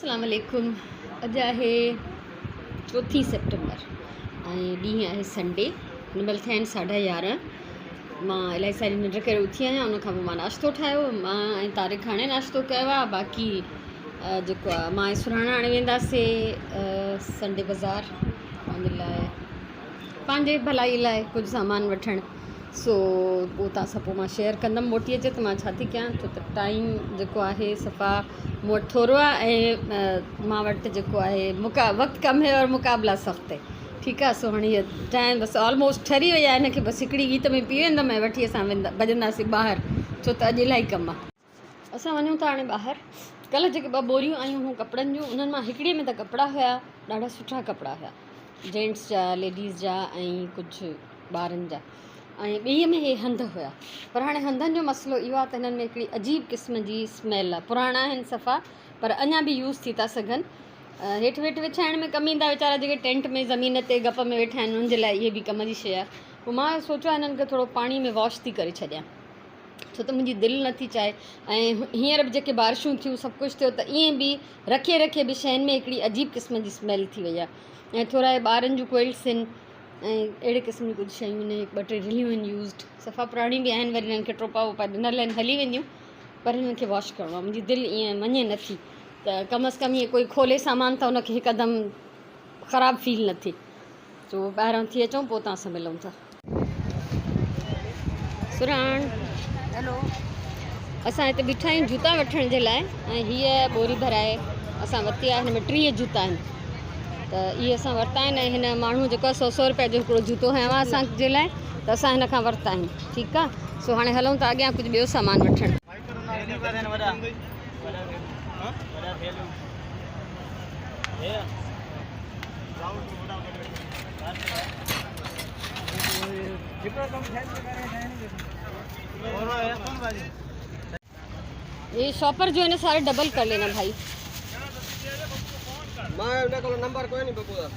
अस्सलाम वालेकुम। अॼु आहे 4 सेप्टेम्बर ऐं ॾींहुं आहे संडे। हिनमहिल थिया आहिनि 11:30। मां इलाही सारी निंड करे उथी आहियां। उन खां पोइ मां नाश्तो ठाहियो। मां ऐं तारिक हाणे नाश्तो कयो आहे। बाक़ी जेको आहे मां ऐं सुराणा हाणे वेंदासीं संडे बाज़ारि पंहिंजे लाइ, पंहिंजे भलाई लाइ कुझु सामान वठणु। सो पोइ तव्हां सां पोइ मां शेयर कंदमि मोटी अचे त मां छा थी कयां, छो त टाइम जेको आहे सफ़ा मूं वटि थोरो आहे ऐं मां वटि जेको आहे वक़्तु कम है और मुक़ाबला सख़्तु है। ठीकु आहे। सो हाणे इहा टाइम बसि ऑलमोस्ट ठरी वई आहे। हिनखे बसि हिकिड़ी गीत में पी वेंदमि ऐं वठी असां भॼंदासीं ॿाहिरि, छो त अॼु इलाही कमु आहे। असां वञूं था हाणे ॿाहिरि। कल्ह जेके 2 बोरियूं आयूं हुयूं कपिड़नि जूं, उन्हनि मां हिकिड़ीअ में त कपिड़ा हुया, ॾाढा सुठा कपिड़ा हुया, जेंट्स जा, लेडीज़ जा ऐं कुझु ॿारनि जा, ऐं ॿीअ में हे हंध हुया। पर हाणे हंधनि जो मसइलो इहो आहे त हिननि में हिकिड़ी अजीब क़िस्म जी स्मेल आहे। पुराणा आहिनि सफ़ा, पर अञा बि यूज़ थी था सघनि। हेठि वेठि विछाइण में कमु ईंदा वीचारा जेके टेंट में ज़मीन ते गप में वेठा आहिनि, उन्हनि जे लाइ इहे बि कम जी शइ आहे। पोइ मां सोचियो आहे हिननि खे थोरो पाणी में वॉश थी करे छॾियां, छो त मुंहिंजी दिलि नथी चाहे। ऐं हींअर बि जेके बारिशूं थियूं, सभु कुझु थियो, त ईअं बि रखे रखे बि शयुनि में हिकिड़ी अजीब क़िस्म जी स्मेल थी वई आहे। ऐं थोरा ॿारनि जूं कोइल्स आहिनि ऐं अहिड़े क़िस्म जी कुझु शयूं आहिनि। 2-3 रिलियूं आहिनि यूज़ड, सफ़ा पुराणी बि आहिनि, वरी हिननि खे टोपा वोपा ॾिनल आहिनि, हली वेंदियूं, पर हिननि खे वॉश करिणो आहे। मुंहिंजी दिलि ईअं मञे नथी त कम अज़ कम ईअं कोई खोले सामान त हुनखे हिकदमि ख़राबु फील न थिए। सो ॿाहिरां थी अचूं, पोइ तव्हां सां मिलूं था। सुराण हेलो, असां हिते बीठा आहियूं जूता वठण जे लाइ, ऐं हीअ बोरी भराए असां वरिती आहे। हिन में 30 जूता आहिनि, त इहे असां वरिता आहिनि। ऐं हिन माण्हू जेको आहे 100 रुपए जो हिकिड़ो जूतो हयो आहे असांजे लाइ, त असां हिन खां वरिता आहिनि। ठीकु आहे। सो हाणे हलूं था अॻियां कुझु ॿियो सामान वठणु। ये शॉपर जो है ना सारे डबल कर लेना भाई। नंबर कोई नहीं बबूदा।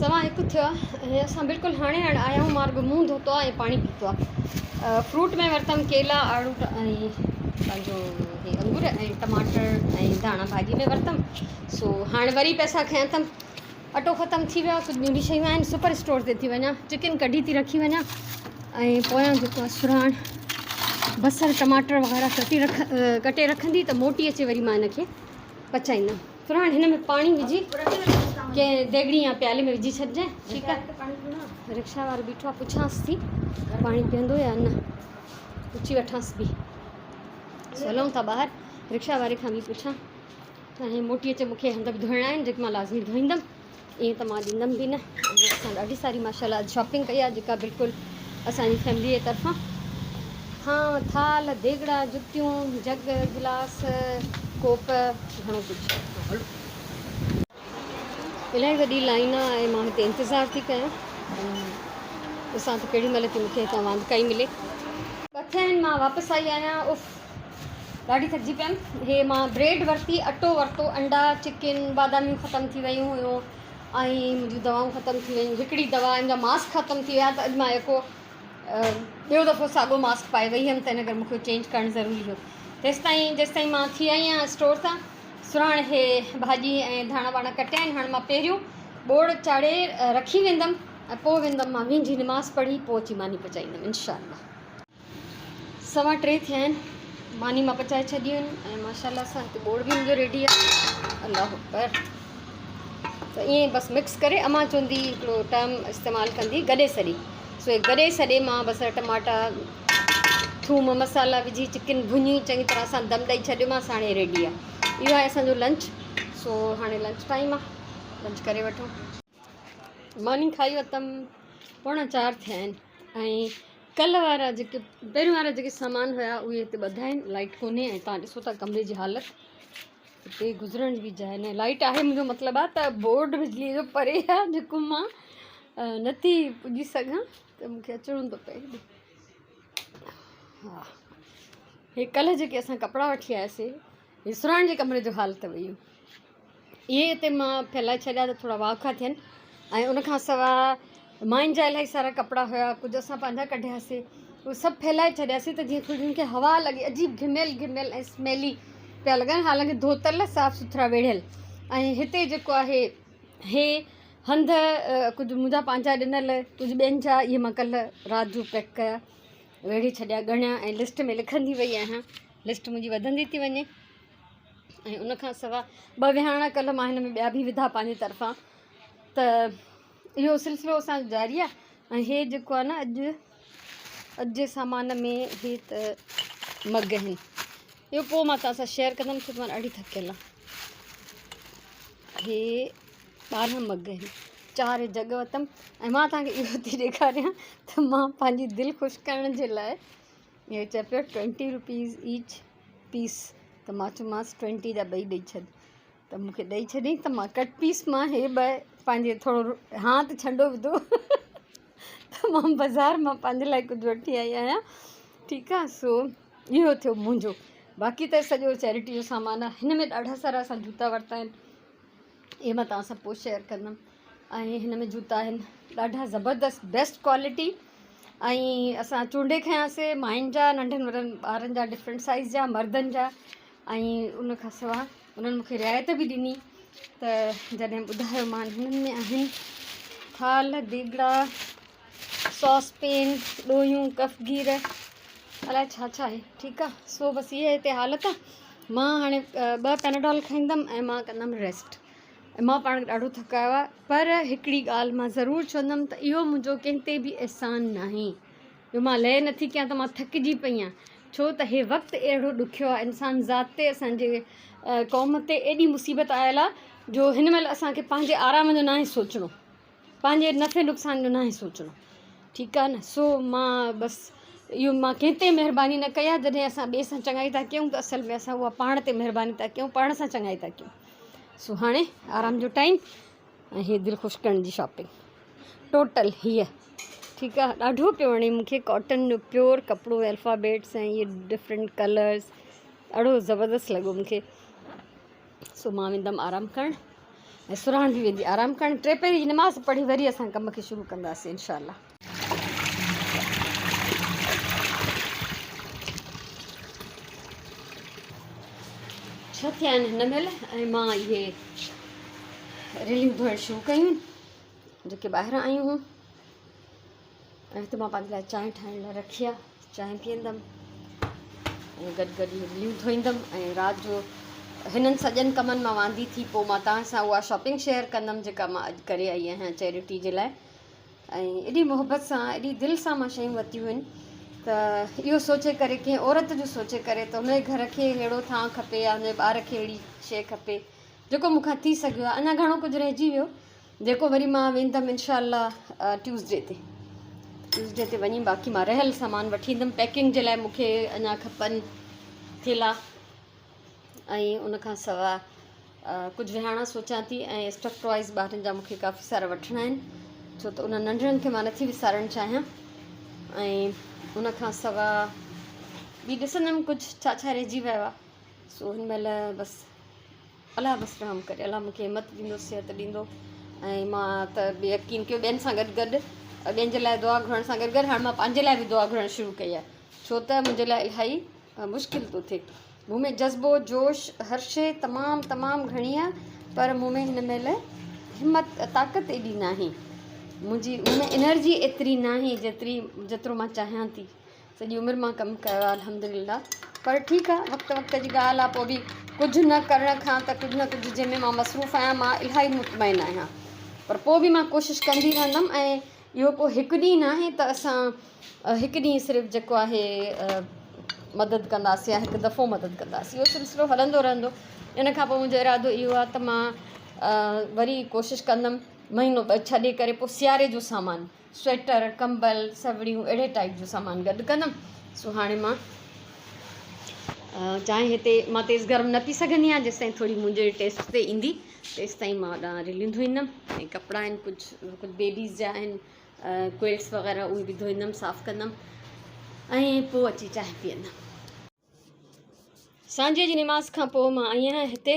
सवा हिकु थियो आहे ऐं असां बिल्कुलु हाणे आया आहियूं। मार्ग मुंहुं धोतो आहे ऐं पाणी पीतो आहे। फ्रूट में वरितमि केला, आड़ू ऐं पंहिंजो हे अंगूर ऐं टमाटर ऐं धाणा भाॼी में वरितमि। सो हाणे वरी पैसा खयां अथमि। अटो ख़तमु थी वियो आहे, कुझु ॿियूं बि शयूं आहिनि। सुपर स्टोर ते थी वञा, चिकन कढी थी रखी वञा, ऐं पोयां जेको आहे सुराण बसर टमाटर वग़ैरह कटे रखंदी त मोटी अचे, वरी मां हिनखे पचाईंदमि। सुराण हिन में पाणी विझी कंहिं देगड़ी या प्याले में विझी छॾिजांइ। ठीकु आहे। रिक्शा वारो बीठो आहे, पुछांसि थी पाणी पीअंदो या न, पुछी वठांसि बि। सो हलूं था ॿाहिरि, रिक्शा वारे खां बि पुछां। ऐं मोटी अचे, मूंखे हंध बि धोइणा आहिनि, जेके मां लाज़मी धोईंदमि, ईअं त मां ॾींदमि बि न। असां ॾाढी सारी माशाल्लाह शॉपिंग कई आहे, जेका बिल्कुलु असांजी फैमिलीअ जे तरफ़ां। हाँ, थाल, देगड़ा, जुतियूं, जग, गिलास, कोप, घणो कुझु। इलाही वॾी लाइन आहे ऐं मां हिते इंतज़ारु थी कयां। ॾिसां त केॾी महिल थी मूंखे हितां वांधकाई मिले। 2 थिया आहिनि, मां वापसि आई आहियां। उफ़, ॾाढी थकिजी पियमि। हे मां ब्रेड वरिती, अटो वरितो, अंडा, चिकन, बादामियूं ख़तमु थी वियूं हुयूं, ऐं मुंहिंजूं दवाऊं ख़तमु थी वियूं। हिकिड़ी दवा, मुंहिंजा मास्क ख़तमु थी विया, त अॼु मां जेको ॿियो दफ़ो साॻियो मास्क पाए वई हुअमि, त इन करे मूंखे चेंज करणु ज़रूरी हुयो। जेसिताईं मां थी आई आहियां स्टोर तां। सुराण हे भाॼी ऐं धाणा वाणा कटिया आहिनि। हाणे मां पहिरियों ॿोड़ चाढ़े रखी वेंदमि, ऐं पोइ वेंदमि मां मुंहिंजी निमाज़ पढ़ी, पोइ अची मानी पचाईंदमि इंशाअल्लाह। 3:15 थिया आहिनि, मानी मां पचाए छॾियूं आहिनि, ऐं माशाअल्लाह सां हिते ॿोड़ बि मुंहिंजो रेडी आहे। अलाह अकबर। त ईअं बसि मिक्स करे, अमां चवंदी हिकिड़ो टर्म इस्तेमालु कंदी, गॾे सॾे। सो गॾे सॾे मां बसर टमाटा थूम मसाला विझी चिकन भुञी चङी तरह सां दम ॾेई छॾियोमांसि। हाणे रेडी आहे। इहो आहे असांजो लंच। सो हाणे लंच टाइम आहे, लंच करे वठूं। मानी खाई वरितमि, 3:45 थिया आहिनि। ऐं कल्ह वारा जेके पहिरियों वारा जेके सामान हुया उहे हिते ॿधा आहिनि। लाइट कोन्हे ऐं तव्हां ॾिसो था कमरे जी हालति, हिते गुज़रण जी जाइ न। लाइट आहे, मुंहिंजो मतिलबु आहे त बोर्ड बिजलीअ जो परे आहे, जेको मां नथी पुॼी सघां, त मूंखे अचिणो थो पए। हा, हे कल्ह जेके असां कपिड़ा वठी आयासीं, हे सुराण जे कमरे जो हाल त हुयूं। इहे हिते मां फैलाए छॾिया त थोरा वाखा थियनि। ऐं उनखां सवाइ माइन जा इलाही सारा कपिड़ा हुया, कुझु असां पंहिंजा कढियासीं, उहे सभु फैलाए छॾियासीं त जीअं थोरी उनखे हवा लॻे, अजीब घिनियल घिनियल ऐं स्मेली पिया लॻनि, हालांकि धोतल साफ़ु सुथरा वेढ़ियल। ऐं हिते जेको आहे हे हंध कुझु मुंहिंजा पंहिंजा ॾिनल, कुझु ॿियनि जा, इहे मां कल्ह राति जो पैक कया, वेढ़े छॾिया, ॻणिया ऐं लिस्ट में लिखंदी वई आहियां, लिस्ट मुंहिंजी वधंदी थी वञे। ऐं उनखां सवाइ 2 विहाणा कल्ह मां हिन में ॿिया बि विधा पंहिंजी तरफ़ां, त इहो सिलसिलो असांजो जारी आहे। ऐं हे जेको आहे न अॼु जे सामान में हे त मग आहिनि, इहो पोइ मां तव्हां सां शेयर कंदमि छो त मां ॾाढी थकियल आहियां। हे 12 मग आहिनि, 4 जॻ वरितमि। ऐं मां तव्हांखे इहो थी ॾेखारियां त मां पंहिंजी दिलि ख़ुशि करण जे लाइ, इहो चए पियो 20 रुपीज़ ईच पीस, त मां चयोमांसि 20 जा 2 ॾेई छॾ, त मूंखे ॾेई छॾियईं। त मां कट पीस मां हे 2 पंहिंजे थोरो हाथ छंडो विधो त मां बाज़ारि मां पंहिंजे लाइ कुझु वठी आई आहियां, ठीकु आहे। सो इहो थियो मुंहिंजो, बाक़ी त सॼो चैरिटी जो सामान आहे। हिन में ॾाढा सारा असां जूता वरिता आहिनि, इहे मां तव्हां सां पोइ शेयर कंदमि। ऐं हिन में जूता आहिनि ॾाढा ज़बरदस्त बेस्ट क्वालिटी। ऐं असां चूंडे खयासीं, माइनि जा, नंढनि वॾनि ॿारनि जा, डिफरेंट साइज़ जा, मर्दनि जा। ऐं उनखां सवाइ उन्हनि मूंखे रिआयत बि ॾिनी, त जॾहिं ॿुधायो मां हिननि में आहिनि थाल, देगिड़ा, सॉसपेन, ॾोयूं, कफ़गीर, अलाए छा छा आहे, ठीकु आहे। सो बसि इहा हिते हालत आहे। मां हाणे 2 पैनाडॉल खाईंदमि ऐं मां कंदमि रेस्ट। मां पाण ॾाढो थकायो आहे, पर हिकिड़ी ॻाल्हि मां ज़रूरु चवंदमि त इहो मुंहिंजो कंहिं ते बि अहसान नाहे, जो मां लय नथी कयां त मां थकिजी पई आहियां, छो त हे वक़्तु अहिड़ो ॾुखियो आहे, इंसान ज़ात ते, असांजे क़ौम ते एॾी मुसीबत आयल आहे, जो हिन महिल असांखे पंहिंजे आराम जो नाहे सोचणो, पंहिंजे नफ़े नुक़सान जो नाहे सोचणो, ठीकु आहे न। सो मां बसि इहो मां कंहिं ते महिरबानी न कई आहे। जॾहिं असां ॿिए सां चङाई था कयूं त असल में असां उहा पाण ते महिरबानी था कयूं, पाण सां चङाई था कयूं। सो हाणे आराम जो टाइम, ऐं हीअ दिलि ख़ुशि करण जी शॉपिंग टोटल हीअ, ठीकु आहे। ॾाढो पियो वणे मूंखे, कॉटन जो प्योर कपिड़ो, अल्फ़ाबेट्स ऐं इहे डिफरेंट कलर्स, ॾाढो ज़बरदस्त लॻो मूंखे। सो मां वेंदमि आराम करणु, ऐं सुराण बि वेंदी आराम करणु। 3 पहिरीं जी नमाज़ पढ़ी वरी असां कम खे शुरू कंदासीं इंशाअल्लाह। छह थिया आहिनि हिन महिल, ऐं मां इहे रेलियूं धोइणु शुरू कयूं जेके ॿाहिरां आयूं हुयूं। ऐं हिते मां पंहिंजे लाइ चांहि ठाहिण लाइ रखी आहे, चांहि पीअंदमि ऐं गॾु गॾु इहे रेलियूं धोईंदमि। ऐं राति जो हिननि सॼनि कमनि मां वांदी थी पोइ मां तव्हां सां उहा शॉपिंग शेयर कंदमि जेका मां अॼु करे आई आहियां चैरिटी जे लाइ। ऐं एॾी मुहबत सां, एॾी दिलि सां मां शयूं वरितियूं आहिनि, त इहो सोचे करे, कंहिं औरत जो सोचे करे, त हुनजे घर खे अहिड़ो थां खपे या हुनजे ॿार खे अहिड़ी शइ खपे, जेको मूंखां थी सघियो आहे। अञा घणो कुझु रहिजी वियो, जेको वरी मां वेंदमि इनशाअल्लाह ट्यूसडे ते वञी बाक़ी मां रहियल सामान वठी ईंदमि। पैकिंग जे लाइ मूंखे अञा खपनि थेला, ऐं उनखां सवाइ कुझु विहाणा सोचां थी, ऐं स्टफ टॉइज़ ॿारनि जा मूंखे काफ़ी सारा वठिणा आहिनि, छो त उन नंढड़नि खे मां नथी विसारणु चाहियां। ऐं उनखां सवाइ बि ॾिसंदमि कुझु छा छा रहिजी वियो आहे। सो हिन महिल बसि अलाह बसि रहम करे, अलाह मूंखे हिमत ॾींदो, सिहत ॾींदो। ऐं मां त यकीन कयो ॿियनि सां गॾु गॾु, ॿियनि जे लाइ दुआ घुरण सां गॾु गॾु हाणे मां पंहिंजे लाइ बि दुआ घुरणु शुरू कई आहे, छो त मुंहिंजे लाइ इलाही मुश्किल थो थिए। मूं में जज़्बो, जोश, हर शइ तमामु घणी आहे, पर मूं में हिन महिल हिमत, ताक़त एॾी नाहे, मूं में एनर्जी एतिरी नाहे जेतिरो मां चाहियां थी। सॼी उमिरि मां कमु कयो आहे अल्हम्दुलिल्लाह, पर ठीकु आहे, वक़्तु जी ॻाल्हि आहे। पोइ बि कुझु न करण खां त कुझु न कुझु जंहिंमें मां मसरूफ़ आहियां, मां इलाही मुतमइन आहियां, पर पोइ बि मां कोशिशि कंदी रहंदमि। ऐं इहो को हिकु ॾींहुं न आहे त असां हिकु ॾींहुं सिर्फ़ु जेको आहे मदद कंदासीं या हिकु दफ़ो मदद कंदासीं, इहो सिलसिलो हलंदो रहंदो। इन खां पोइ मुंहिंजो इरादो इहो आहे त मां वरी कोशिशि कंदमि महीनो 2 छॾे करे पोइ सियारे जो सामान, स्वेटर, कंबल, सवड़ियूं, अहिड़े टाइप जो सामान गॾु कंदमि। सो हाणे मां चांहि हिते मां तेज़ गरम न पी सघंदी आहियां, जेसिताईं थोरी मुंहिंजे टेस्ट ते ईंदी तेसिताईं मां रेलियूं धोईंदमि। ऐं कपिड़ा आहिनि कुझु बेबीज़ जा आहिनि, क्विल्ट्स वग़ैरह, उहे बि धोईंदमि, साफ़ु कंदमि, ऐं पोइ अची चांहि पीअंदमि। सांझे जी निमाज़ खां पोइ मां आई आहियां हिते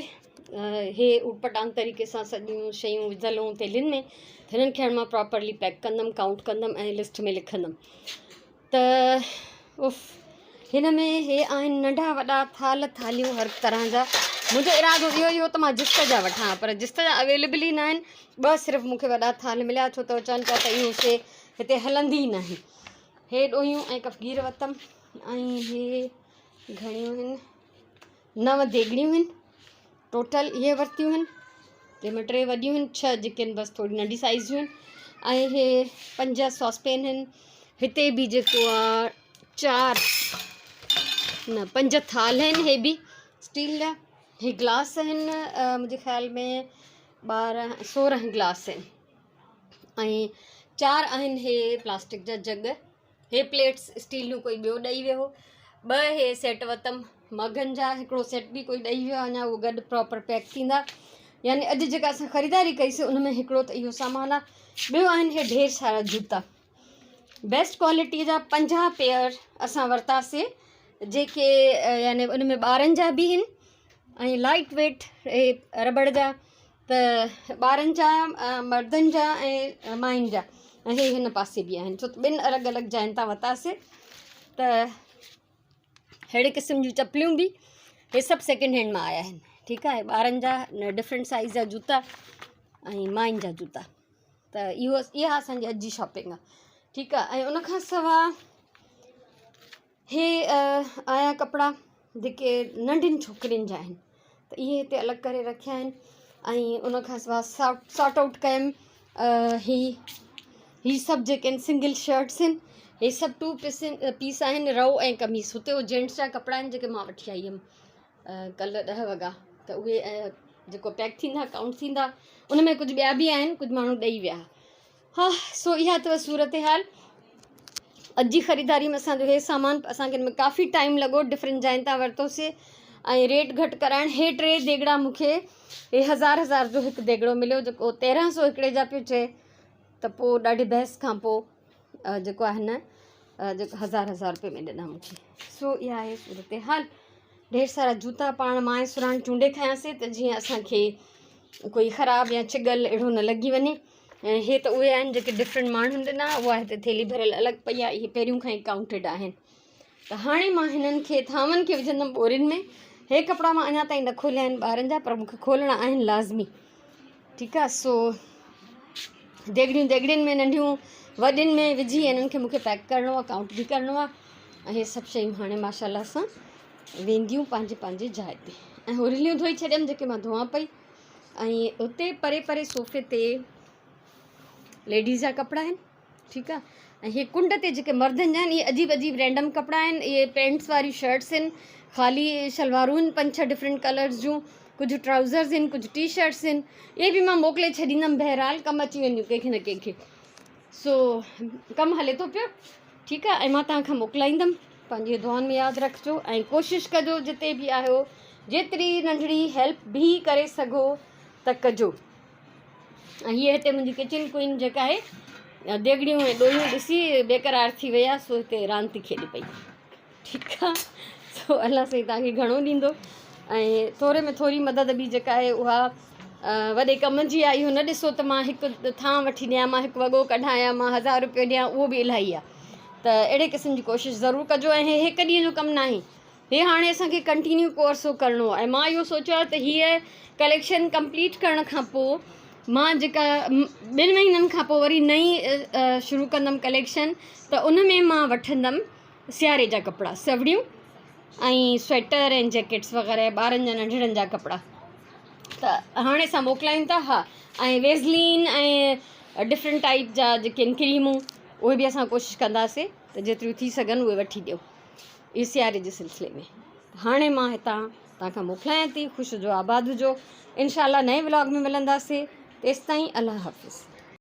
हे उटपटांग तरीक़े सां सॼियूं शयूं विझल तेलियुनि में, हिननि खे हाणे मां प्रॉपरली पैक कंदमि, काउंट कंदमि ऐं लिस्ट में लिखंदमि। त हिन में हे आहिनि नंढा वॾा थाल थालियूं हर तरह जा। मुंहिंजो इरादो इहो ई हो त मां जिस्त जा वठां, पर जिस्त जा अवेलेबल ई न आहिनि। 2 सिर्फ़ु मूंखे वॾा थाल मिलिया, छो त चवनि पिया त इहो शइ हिते हलंदी ई न आहे। हे ॾोहियूं ऐं कफ़गीर वरितमि, ऐं हे घणियूं आहिनि 9 देॻड़ियूं आहिनि टोटल, इहे वरितियूं आहिनि। जंहिंमें 3 वॾियूं आहिनि, 6 जेके आहिनि बसि थोरी नंढी साइज़ जूं आहिनि। ऐं हे 5 सॉसपेन आहिनि। हिते बि जेको आहे 5 थाल आहिनि, हे बि स्टील जा। हे ग्लास आहिनि, मुंहिंजे ख़्याल में 16 ग्लास आहिनि। ऐं 4 आहिनि हे प्लास्टिक जा जग। हे प्लेट्स स्टील जूं कोई ॿियो ॾेई वियो। 2 हे सेट वरितमि मगनि जा, हिकिड़ो सेट बि कोई ॾेई वियो आहे, अञा उहो गॾु प्रॉपर पैक थींदा। यानी अॼु जेका असां ख़रीदारी कईसीं उन में हिकिड़ो त इहो सामान आहे। ॿियो आहिनि हे ढेर सारा जूता, बेस्ट क्वालिटीअ जा 50 पेयर असां वरितासीं, जेके यानी उन में ॿारनि जा बि आहिनि ऐं लाइट वेट हे रबड़ जा, त ॿारनि जा, मर्दनि जा ऐं मायुनि जा, ऐं हे हिन पासे बि आहिनि, छो त 2 अलॻि अलॻि जाइनि तां वरितासीं। त अहिड़े क़िस्म जूं चपलियूं बि, हे सभु सेकेंड हैंड मां आया आहिनि। ठीकु आहे, ॿारनि जा डिफरेंट साइज़ जा जूता ऐं मायुनि जा जूता। त इहा असांजी अॼु जी शॉपिंग आहे। ठीकु आहे, ऐं उनखां सवाइ हे आया कपिड़ा जेके नंढियुनि छोकिरियुनि जा आहिनि, त इहे हिते अलॻि करे रखिया आहिनि। ऐं उनखां सवाइ सॉर्ट आउट कयमि ही सभु जेके आहिनि सिंगल शर्ट्स आहिनि, हे सभु 2 पीस आहिनि, रओ ऐं कमीज़। हुते उहे जेंट्स जा कपिड़ा आहिनि जेके मां वठी आई हुयमि कल्ह 10 वॻा, त उहे जेको पैक थींदा काउंट थींदा। उन में कुझु ॿिया बि आहिनि, कुझु माण्हू ॾेई विया। हा, सो इहा अथव सूरत हाल अॼु जी ख़रीदारी में। असांजो हे सामान असांखे हिन में काफ़ी टाइम लॻो, डिफरेंट जाइनि तां वरितोसीं ऐं रेट घटि कराइण। हे 3 देॻड़ा मूंखे हे 1000 जो हिकु देॻड़ो मिलियो, जेको 1300 हिकिड़े जा पियो चए। त पोइ ॾाढी बहस खां पोइ जेको आहे न जेको 1000 रुपये में ॾिना मूंखे। सो इहा आहे सूरत हाल। ढेर सारा जूता पाण माए सुराण चूंडे खयासीं, त जीअं असांखे कोई ख़राबु या चिगल अहिड़ो न लॻी वञे। ऐं हे त उहे आहिनि जेके डिफरेंट माण्हुनि ॾिना, उहा हिते थेली भरियल अलॻि पई आहे, इहे पहिरियों खां ई काउंटेड आहिनि। त हाणे मां हिननि खे थांवनि खे विझंदमि ॿोरियुनि में। हे कपिड़ा मां अञा ताईं न खोलिया आहिनि ॿारनि जा, पर मूंखे खोलणा आहिनि लाज़मी। ठीकु आहे, सो देॻड़ियुनि में नंढियूं वॾियुनि में विझी हिननि खे मूंखे पैक करिणो आहे, काउंट बि करिणो आहे। ऐं हे सभु शयूं हाणे माशाल्लाह सां वेंदियूं पंहिंजे जाइ ते। ऐं हुरलियूं धोई छॾियमि जेके मां धोआं पई। ऐं उते परे परे सोफ़े ते लेडीज़ जा कपिड़ा आहिनि। ठीकु आहे, ऐं हे कुंड ते जेके मर्दनि जा आहिनि, इहे अजीब रैंडम कपिड़ा आहिनि। इहे पेंट्स वारी शर्ट्स आहिनि, ख़ाली शलवारूं आहिनि 5-6 डिफरेंट कलर्स जूं, कुझु ट्राउज़र्स आहिनि, कुझु टी शर्ट्स आहिनि। इहे बि मां मोकिले छॾींदमि, बहरहाल कमु अची वेंदियूं कंहिंखे न कंहिंखे। सो कमु हले थो पियो। ठीकु आहे, ऐं मां तव्हांखां मोकिलाईंदमि। पंहिंजे दुआनि में यादि रखिजो ऐं कोशिशि कजो जिते बि आहियो जेतिरी नंढड़ी हेल्प बि करे सघो त कजो। ऐं हीअ हिते मुंहिंजी किचन क्वीन जेका आहे देॻड़ियूं ऐं ॾोहियूं ॾिसी बेक़रार थी वई आहे, सो हिते रांदि थी खेॾे पई। ठीकु आहे, सो अलाह साईं तव्हांखे घणो ॾींदो। ऐं थोरे में थोरी मदद बि जेका आहे उहा वॾे कम जी आहे। इहो न ॾिसो त मां हिकु थां वठी ॾियां, मां हिकु वॻो कढायां, मां 1000 रुपयो ॾियां, उहो बि इलाही आहे। त अहिड़े क़िस्म जी कोशिशि ज़रूरु कजो। ऐं हे हिकु ॾींहं जो कमु न आहे, हे हाणे असांखे कंटिन्यू कोर्स करिणो आहे। ऐं मां इहो सोचियो आहे त हीअ कलेक्शन कंप्लीट करण खां पोइ मां जेका 2 महीननि खां पोइ वरी नई शुरू कंदमि कलेक्शन। त उन में मां वठंदमि सियारे जा कपिड़ा, सवड़ियूं ऐं स्वेटर ऐं जैकेट्स वग़ैरह, ॿारनि जा नंढड़नि जा कपिड़ा। त हाणे असां मोकिलायूं था। हा, ऐं वेज़लीन ऐं डिफरेंट टाइप जा जेके आहिनि क्रीमूं, उहे बि असां कोशिशि कंदासीं त जेतिरियूं थी सघनि उहे वठी ॾियो इहे सियारे जे सिलसिले में। हाणे मां हितां तव्हांखां मोकिलायां थी। ख़ुशि हुजो, आबाद हुजो। इंशाअल्लाह नए व्लॉग में मिलंदासीं। तेसिताईं अल्लाह हाफ़िज़।